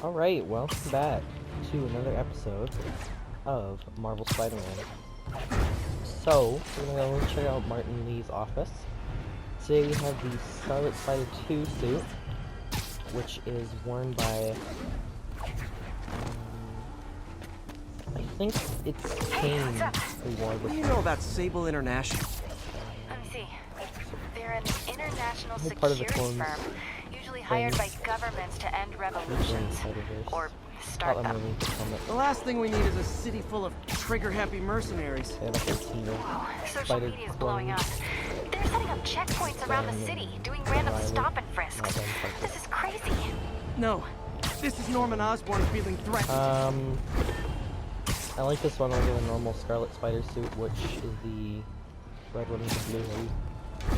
Alright, welcome back to another episode of Marvel Spider-Man. So, we're gonna go check out Martin Lee's office. Today we have the Scarlet Spider 2 suit, which is worn by, I think it's Kane who wore What this. do you know about Sable International? Let me see. They're an international They're part of the security clones firm, usually hired by governments to end revolutions. Or start them. The last thing we need is a city full of trigger-happy mercenaries. Yeah, that's 18 Whoa, social Spider media is blowing up. clones. They're setting up checkpoints around the city, doing random stop and frisks. This is crazy. No, this is Norman Osborn feeling threatened. I like this one over the normal Scarlet Spider suit, which is the red one with the blue hood.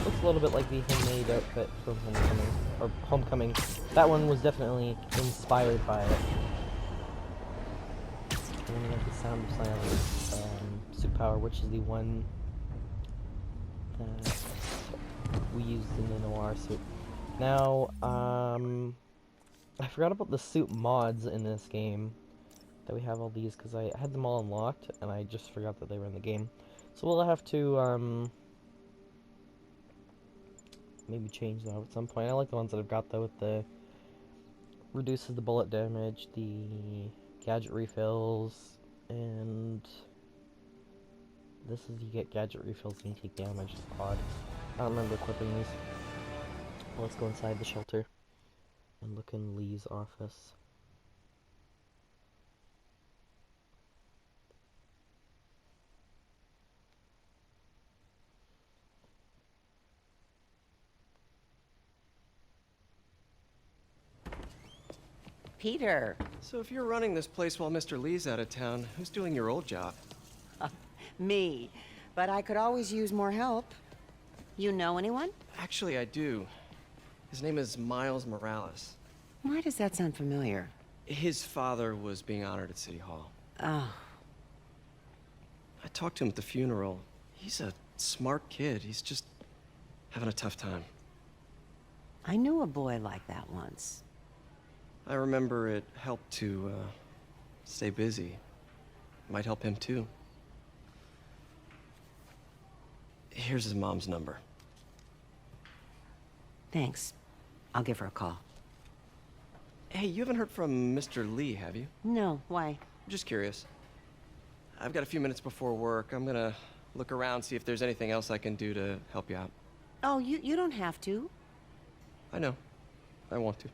Looks a little bit like the handmade outfit from Homecoming. That one was definitely inspired by it. And then we have the Sound of Silence suit power, which is the one that we used in the Noir suit. Now, I forgot about the suit mods in this game. That we have all these, because I had them all unlocked, and I just forgot that they were in the game. So we'll have to, maybe change that at some point. I like the ones that I've got, though, with the reduces the bullet damage, the gadget refills, and this is you get gadget refills and you take damage. It's odd. I don't remember equipping these. Well, let's go inside the shelter and look in Lee's office. Peter. So if you're running this place while Mr. Lee's out of town, who's doing your old job? Me. But I could always use more help. You know anyone? Actually, I do. His name is Miles Morales. Why does that sound familiar? His father was being honored at City Hall. Oh. I talked to him at the funeral. He's a smart kid. He's just having a tough time. I knew a boy like that once. I remember it helped to, stay busy. Might help him, too. Here's his mom's number. Thanks. I'll give her a call. Hey, you haven't heard from Mr. Lee, have you? No, why? Just curious. I've got a few minutes before work. I'm gonna look around, see if there's anything else I can do to help you out. Oh, you don't have to. I know. I want to.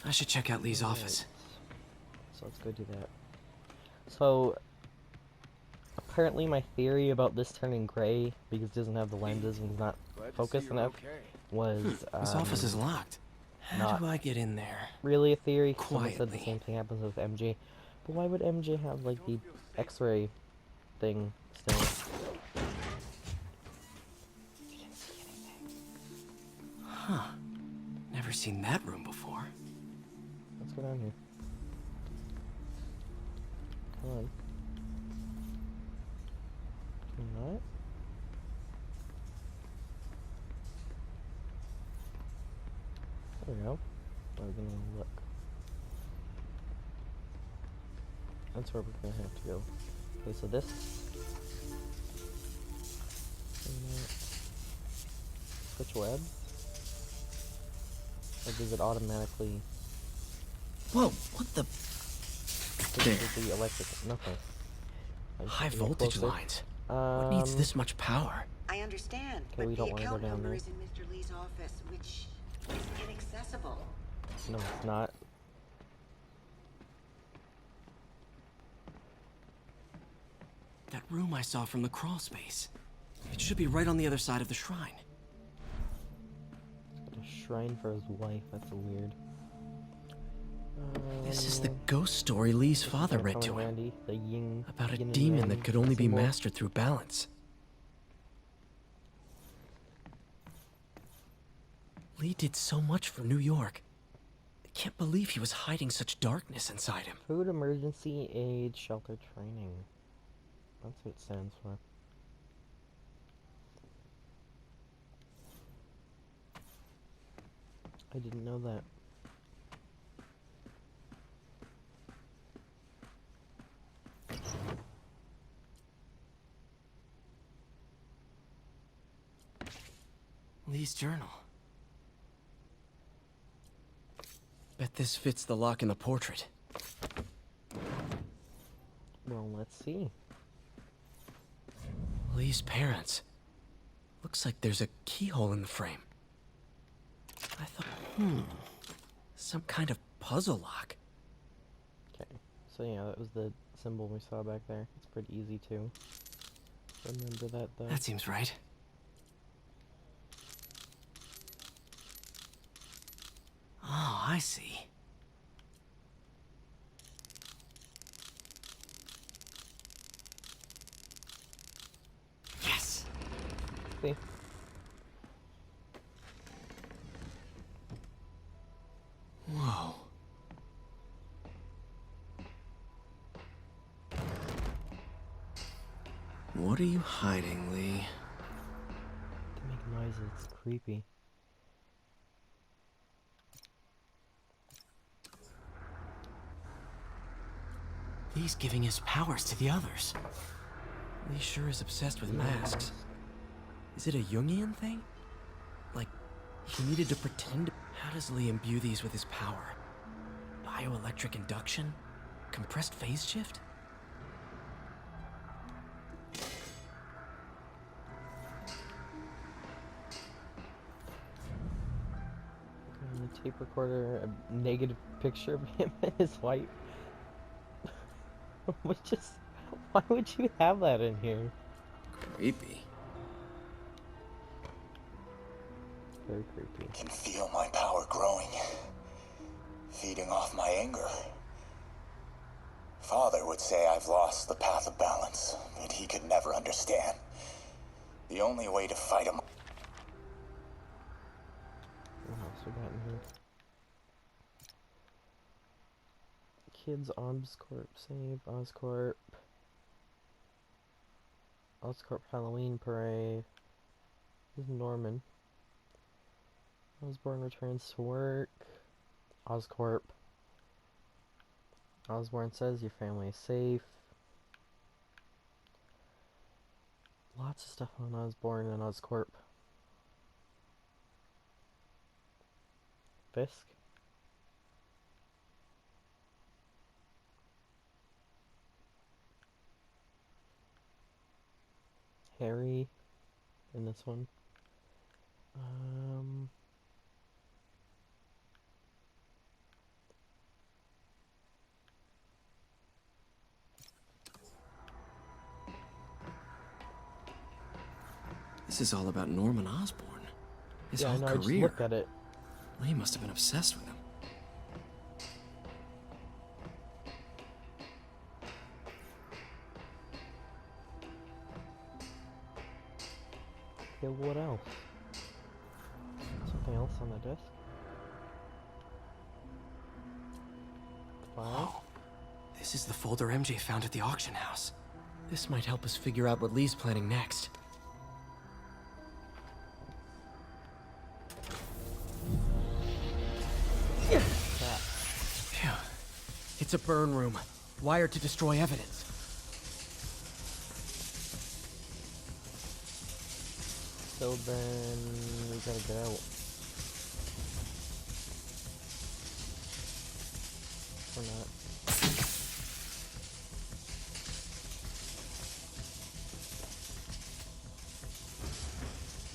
I should check out Lee's office. So let's go do that. So, apparently my theory about this turning gray, because it doesn't have the lenses and is not focused enough, was, This office is locked. How do I get in there? really a theory. Someone said the Quietly. same thing happens with MJ. But why would MJ have, like, the X-ray thing still? Huh. Never seen that room before. Let's go down here. Come on. Can you not? There we go. We're gonna look. That's where we're gonna have to go. Okay, so this. Switch webs. Or does it automatically? Whoa, what the? There. The electric, nothing. High Get voltage closer. lines. What needs this much power? I understand, Okay, we but don't the wanna go account down number there. is in Mr. Lee's office, which is inaccessible. No, it's not. That room I saw from the crawl space. It should be right on the other side of the shrine. A shrine for his wife. That's weird. This is the ghost story Lee's father read to him. Randy, the yin, About a yin and demon yang that could only be symbol. mastered through balance. Lee did so much for New York. I can't believe he was hiding such darkness inside him. Food Emergency Aid Shelter Training. That's what it stands for. I didn't know that. Lee's journal. Bet this fits the lock in the portrait. Well, let's see. Lee's parents. Looks like there's a keyhole in the frame. I thought, some kind of puzzle lock. Okay, so yeah, that was the symbol we saw back there. It's pretty easy to remember that, though. That seems right. Oh, I see. Yes! See? Whoa. What are you hiding, Lee? They make noises. It's creepy. Lee's giving his powers to the others. Lee sure is obsessed with masks. Is it a Jungian thing? Like, he needed to pretend? How does Lee imbue these with his power? Bioelectric induction? Compressed phase shift? On the tape recorder, a negative picture of him and his wife. Which is, why would you have that in here? Creepy. Very creepy. Can feel my power growing, feeding off my anger. Father would say I've lost the path of balance, but he could never understand. The only way to fight him. What else we got in here? Kids, Oscorp save, Oscorp. Oscorp Halloween Parade. This is Norman. Osborn returns to work. Oscorp. Osborn says your family is safe. Lots of stuff on Osborn and Oscorp. Fisk. Harry in this one. This is all about Norman Osborn. His Yeah, I whole know, I just career. looked at it. Lee must have been obsessed with him. Okay, what else? Something else on the desk? File? Oh, this is the folder MJ found at the auction house. This might help us figure out what Lee's planning next. Phew. It's a burn room, wired to destroy evidence. So then we gotta get out. Or not.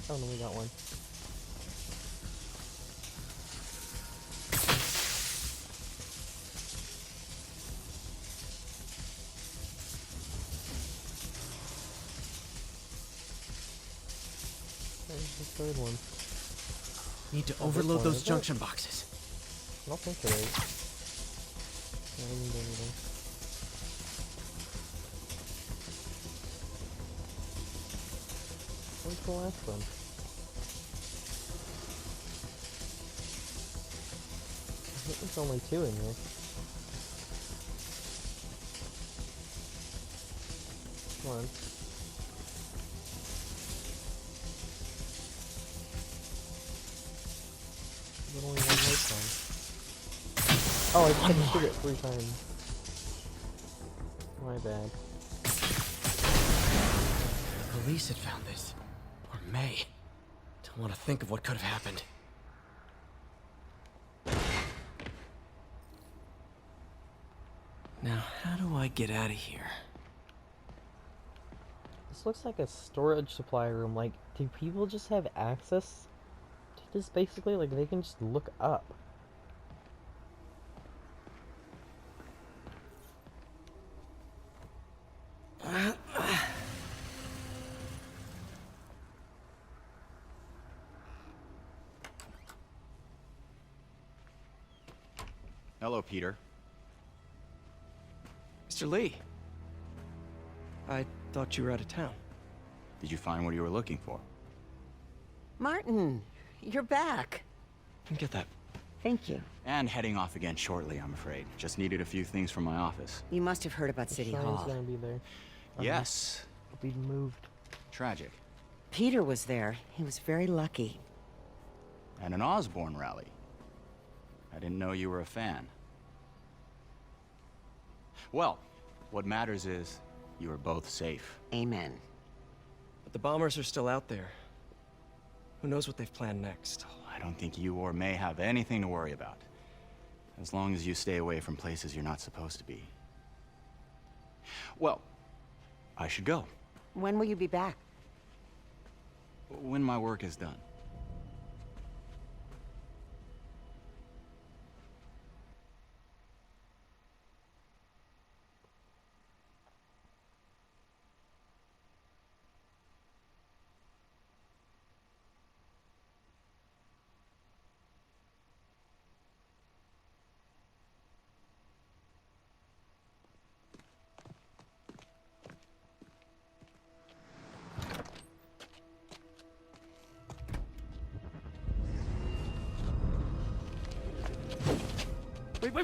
Oh no, we got one. There's the third one. Need to Oh, this overload one, those is it? junction boxes. I don't think it is. I didn't do anything. Where's the last one? I think there's only two in here. Come on. There's only one Oh, I just had to shoot it 3 times. My bad. Police had found this. Or May. Don't want to think of what could have happened. Now, how do I get out of here? This looks like a storage supply room. Like, do people just have access to this basically? Like, they can just look up. Hello, Peter. Mr. Lee. I thought you were out of town. Did you find what you were looking for? Martin, you're back. Get that. Thank you. And heading off again shortly, I'm afraid. Just needed a few things from my office. You must have heard about The City sign's Hall. gonna be there. Yes. We moved. Tragic. Peter was there. He was very lucky. At an Osborne rally. I didn't know you were a fan. Well, what matters is you are both safe. Amen. But the bombers are still out there. Who knows what they've planned next? I don't think you or May have anything to worry about. As long as you stay away from places you're not supposed to be. Well, I should go. When will you be back? When my work is done.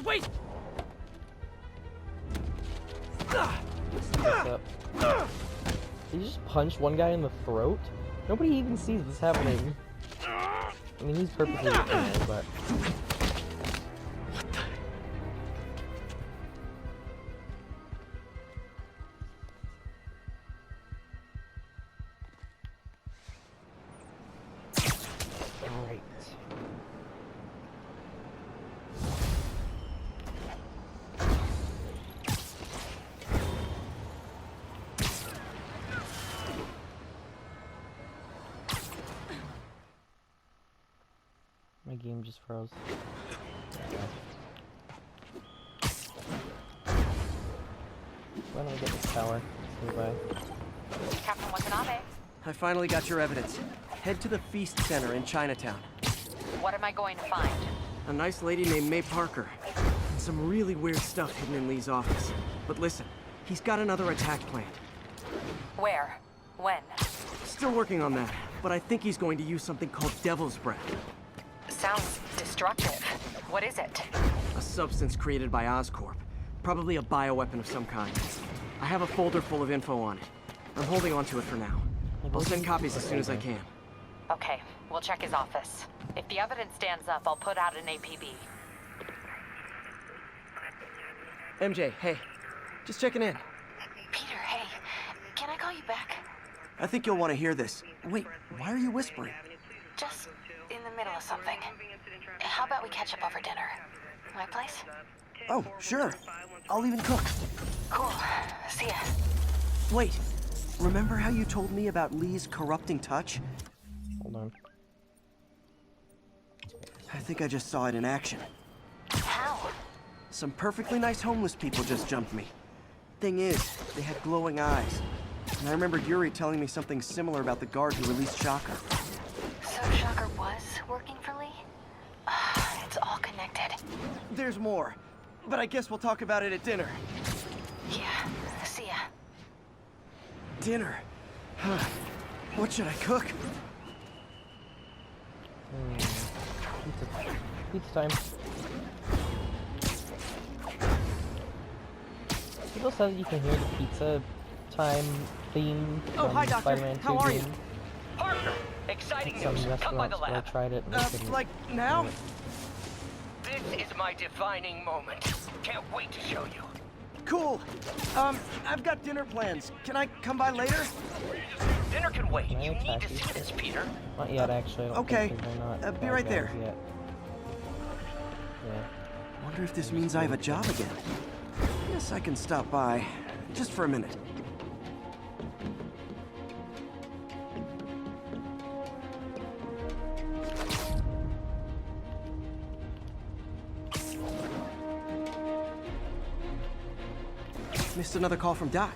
Wait! What's up? Did you just punch one guy in the throat? Nobody even sees this happening. I mean, he's perfectly okay, but... Alright. My game just froze. Why don't I get this tower? Goodbye. Captain Watanabe, I finally got your evidence. Head to the Feast Center in Chinatown. what am I going to find? A nice lady named May Parker. And some really weird stuff hidden in Lee's office. But listen, he's got another attack planned. Where? When? Still working on that, but I think he's going to use something called Devil's Breath. Sounds destructive. What is it? A substance created by Oscorp. Probably a bioweapon of some kind. I have a folder full of info on it. I'm holding on to it for now. I'll send copies as soon as I can. Okay, we'll check his office. If the evidence stands up, I'll put out an APB. MJ, hey. Just checking in. Peter, hey, can I call you back? I think you'll want to hear this. Wait, why are you whispering? Just in the middle of something. How about we catch up over dinner? My place? Oh, sure. I'll even cook. Cool. See ya. Wait, remember how you told me about Lee's corrupting touch? Hold on. I think I just saw it in action. How? Some perfectly nice homeless people just jumped me. Thing is, they had glowing eyes. And I remember Yuri telling me something similar about the guard who released Shocker. So Shocker was working for Lee? It's all connected. There's more, but I guess we'll talk about it at dinner. Yeah, see ya. Dinner? Huh. What should I cook? Pizza. Pizza time. People said you can hear the pizza time theme Oh, from hi, Doctor. Spider-Man 2 How are you? game. Parker, exciting Some news. Come by the restaurants where I lab. tried it and they couldn't Like now? do it. This is my defining moment. Can't wait to show you. Cool. I've got dinner plans. Can I come by later? Dinner can wait. Can I You need attack to you? see this, Peter. Not yet, actually. I don't Okay. think, 'cause they're not Be bad right there. guys Yet. Yeah. Wonder if this means I have a job again. Guess I can stop by. Just for a minute. Missed another call from Doc.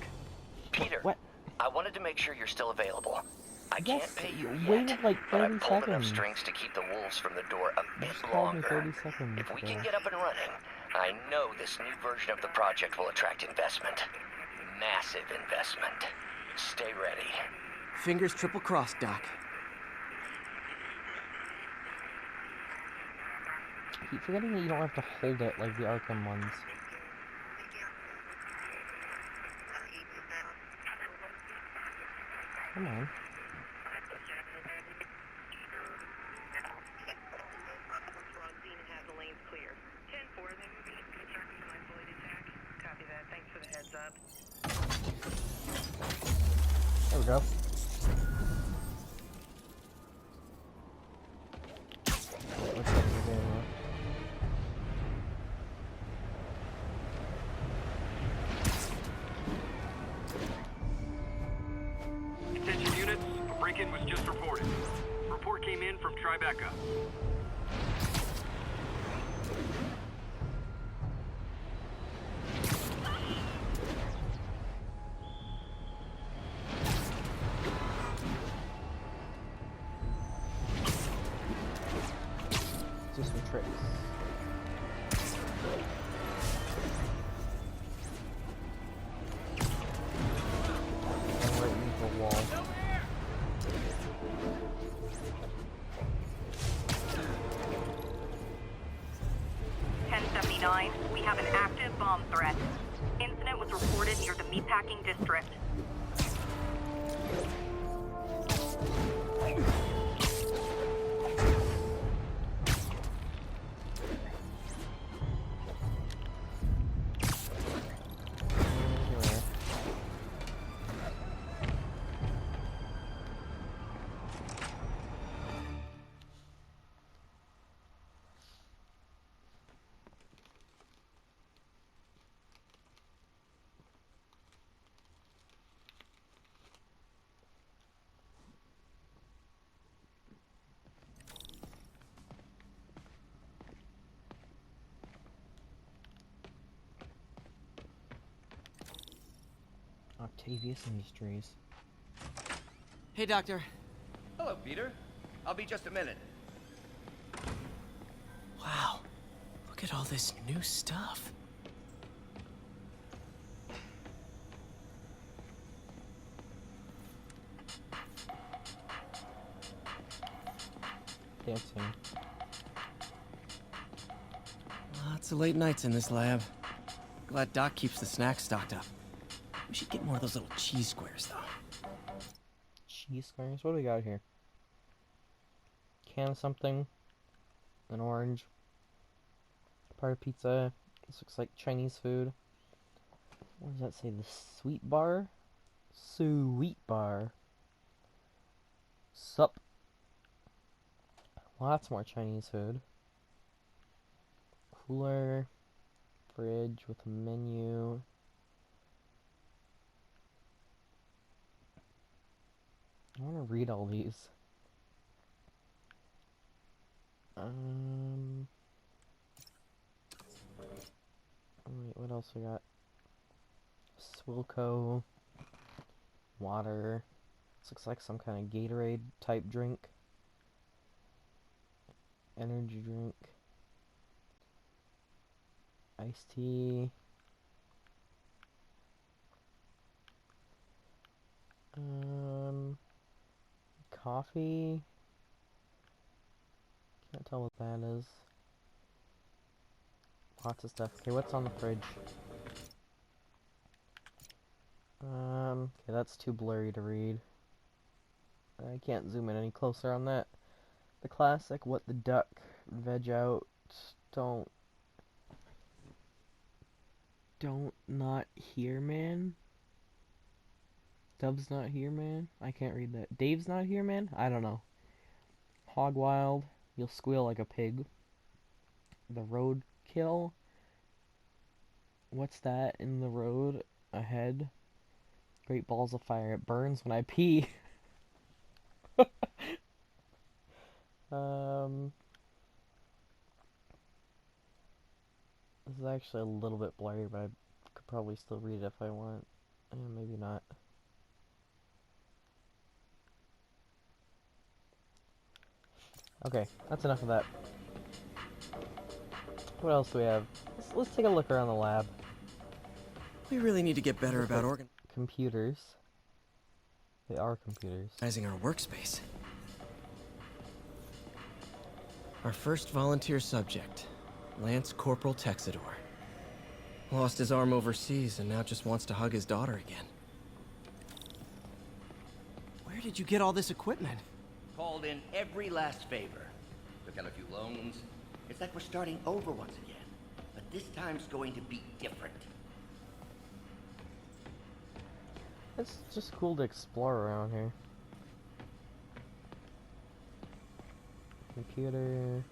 Peter, What? I wanted to make sure you're still available. I Yes, can't pay you you waited yet, like but 30 I've pulled enough seconds. strings to keep the wolves from the door a bit just called me longer. 30 seconds If we ago. can get up and running, I know this new version of the project will attract investment. Massive investment. Stay ready. Fingers triple crossed, Doc. Keep forgetting that you don't have to hold it like the Arkham ones. Come on. There we go. Looks like we're getting there. Attention units, a break-in was just reported. Report came in from Tribeca. Let's do some tricks. And right into the wall. We have an active bomb threat. Incident was reported near the meatpacking district. Octavius Industries. Hey, Doctor. Hello, Peter. I'll be just a minute. Wow. Look at all this new stuff. Dancing. Lots of late nights in this lab. Glad Doc keeps the snacks stocked up. We should get more of those little cheese squares, though. Cheese squares? What do we got here? Can of something. An orange. Part of pizza. This looks like Chinese food. What does that say? The sweet bar? Sweet bar. Sup. Lots more Chinese food. Cooler. Fridge with a menu. I want to read all these. Wait, what else we got? Swilco. Water. This looks like some kind of Gatorade type drink. Energy drink. Iced tea. Coffee. Can't tell what that is. Lots of stuff. Okay, what's on the fridge? Okay, that's too blurry to read. I can't zoom in any closer on that. The classic, what the duck, veg out, Don't not here, man. Dub's not here, man. I can't read that. Dave's not here, man. I don't know. Hog wild. You'll squeal like a pig. The road kill. What's that in the road ahead? Great balls of fire. It burns when I pee. This is actually a little bit blurry, but I could probably still read it if I want. Maybe not. Okay, that's enough of that. What else do we have? Let's take a look around the lab. We really need to get better about Computers. They are computers. organizing our workspace. Our first volunteer subject, Lance Corporal Texador. Lost his arm overseas and now just wants to hug his daughter again. Where did you get all this equipment? Called in every last favor. Took out a few loans. It's like we're starting over once again. But this time's going to be different. It's just cool to explore around here. Computer.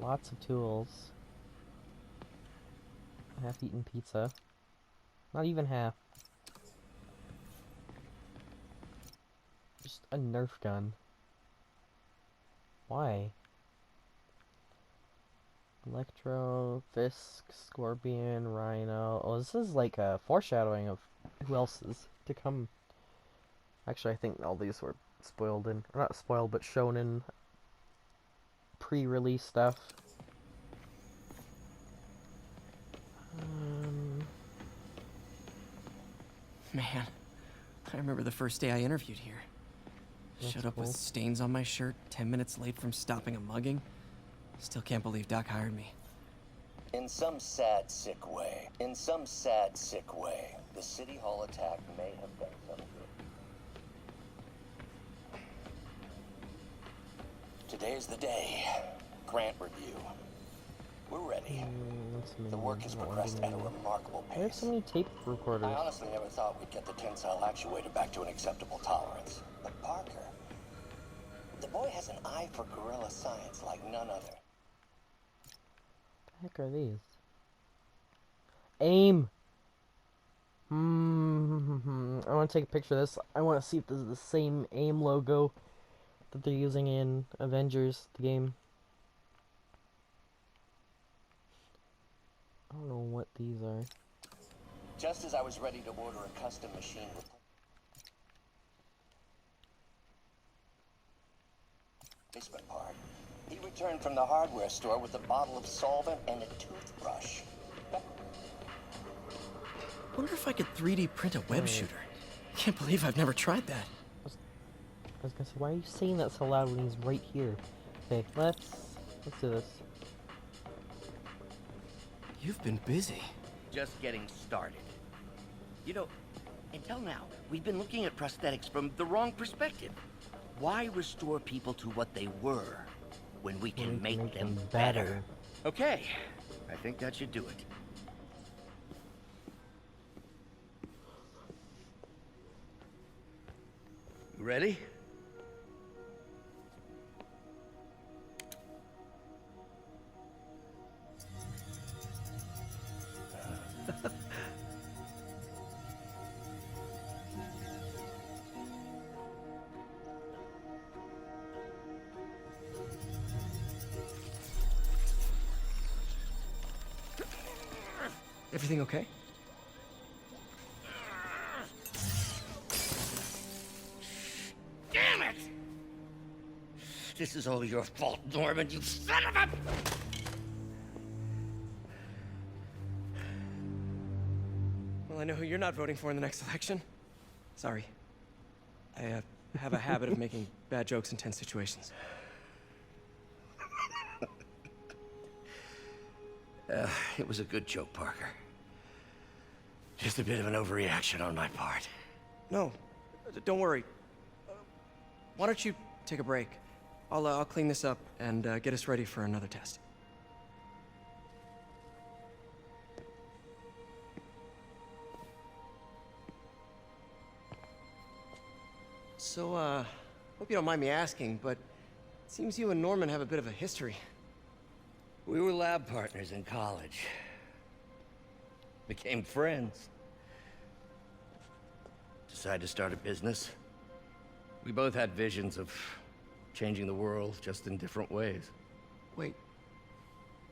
Lots of tools. Half-eaten pizza. Not even half. Just a Nerf gun. Why? Electro, Fisk, Scorpion, Rhino. Oh, this is like a foreshadowing of who else is to come. Actually, I think all these were spoiled in, or not spoiled, but shown in pre-release stuff. Man, I remember the first day I interviewed here. Showed up with stains on my shirt, 10 minutes late from stopping a mugging. Still can't believe Doc hired me. In some sad, sick way, the City Hall attack may have done some good. Today's the day. Grant review. We're ready. The work has progressed at a remarkable pace. I have so many tape recorders. I honestly never thought we'd get the tensile actuator back to an acceptable tolerance. But Parker, the boy has an eye for guerrilla science like none other. What the heck are these? AIM! I want to take a picture of this. I want to see if this is the same AIM logo that they're using in Avengers, the game. I don't know what these are. Just as I was ready to order a custom machine replacement part, he returned from the hardware store with a bottle of solvent and a toothbrush. Wonder if I could 3D print a web shooter. Can't believe I've never tried that. I was gonna say, why are you saying that so loud when he's right here? Okay, let's do this. You've been busy. Just getting started. You know, until now, we've been looking at prosthetics from the wrong perspective. Why restore people to what they were when we can make them better? Okay, I think that should do it. You ready? Everything okay? Damn it! This is all your fault, Norman, you son of a... Well, I know who you're not voting for in the next election. Sorry. I have a habit of making bad jokes in tense situations. It was a good joke, Parker. Just a bit of an overreaction on my part. No, don't worry. Why don't you take a break? I'll clean this up and get us ready for another test. So, hope you don't mind me asking, but it seems you and Norman have a bit of a history. We were lab partners in college. Became friends. Decided to start a business. We both had visions of changing the world, just in different ways. Wait,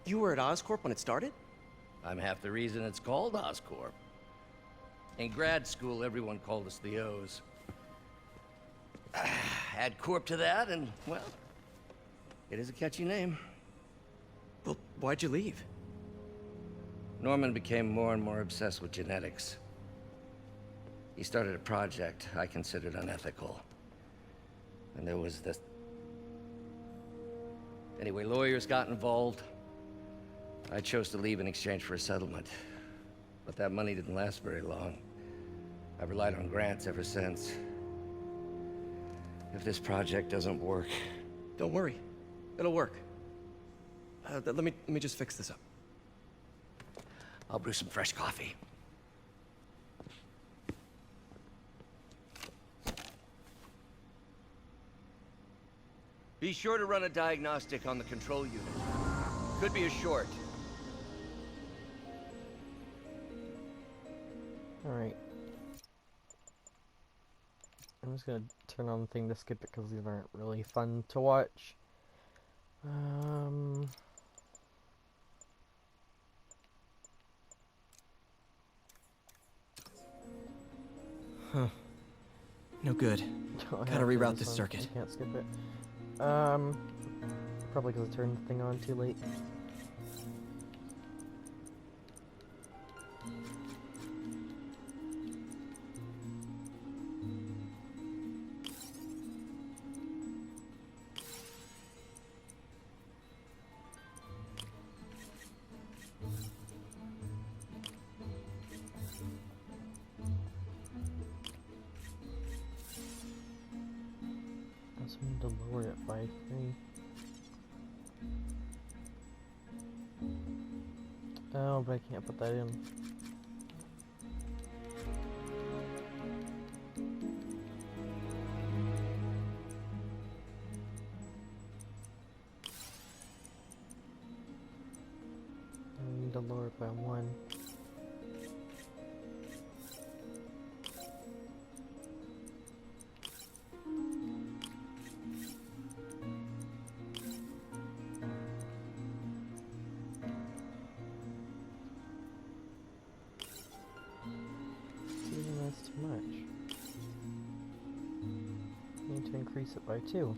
you were at Oscorp when it started? I'm half the reason it's called Oscorp. In grad school, everyone called us the O's. Add Corp to that, and, well, it is a catchy name. Well, why'd you leave? Norman became more and more obsessed with genetics. He started a project I considered unethical. And there was this... Anyway, lawyers got involved. I chose to leave in exchange for a settlement. But that money didn't last very long. I've relied on grants ever since. If this project doesn't work... Don't worry. It'll work. Let me just fix this up. I'll brew some fresh coffee. Be sure to run a diagnostic on the control unit. Could be a short. Alright. I'm just gonna turn on the thing to skip it because these aren't really fun to watch. Huh. No good. Gotta reroute this circuit. I can't skip it. Probably because I turned the thing on too late. I also need to lower it by 3. Oh, but I can't put that in. I need to lower it by 1. That's too much. I need to increase it by 2.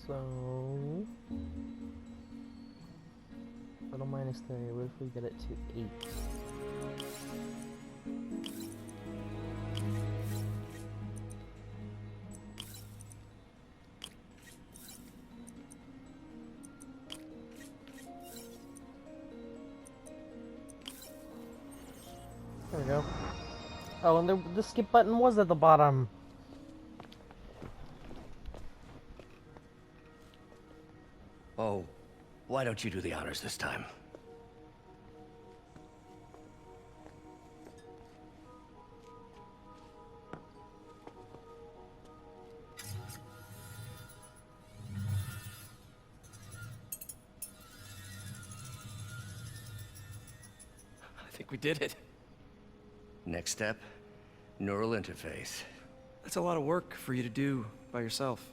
So... little minus 3, what if we get it to 8? There we go. Oh, and the skip button was at the bottom. Oh, why don't you do the honors this time? I think we did it. Next step, neural interface. That's a lot of work for you to do by yourself.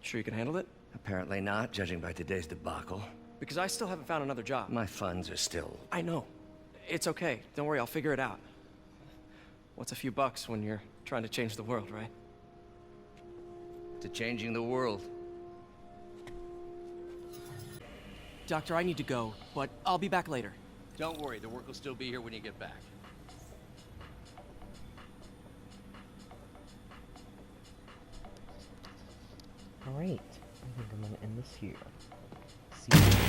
Sure you can handle it? Apparently not, judging by today's debacle. Because I still haven't found another job. My funds are still... I know. It's okay. Don't worry, I'll figure it out. What's a few bucks when you're trying to change the world, right? To changing the world. Doctor, I need to go, but I'll be back later. Don't worry, the work will still be here when you get back. Alright, I think I'm gonna end this here. See you.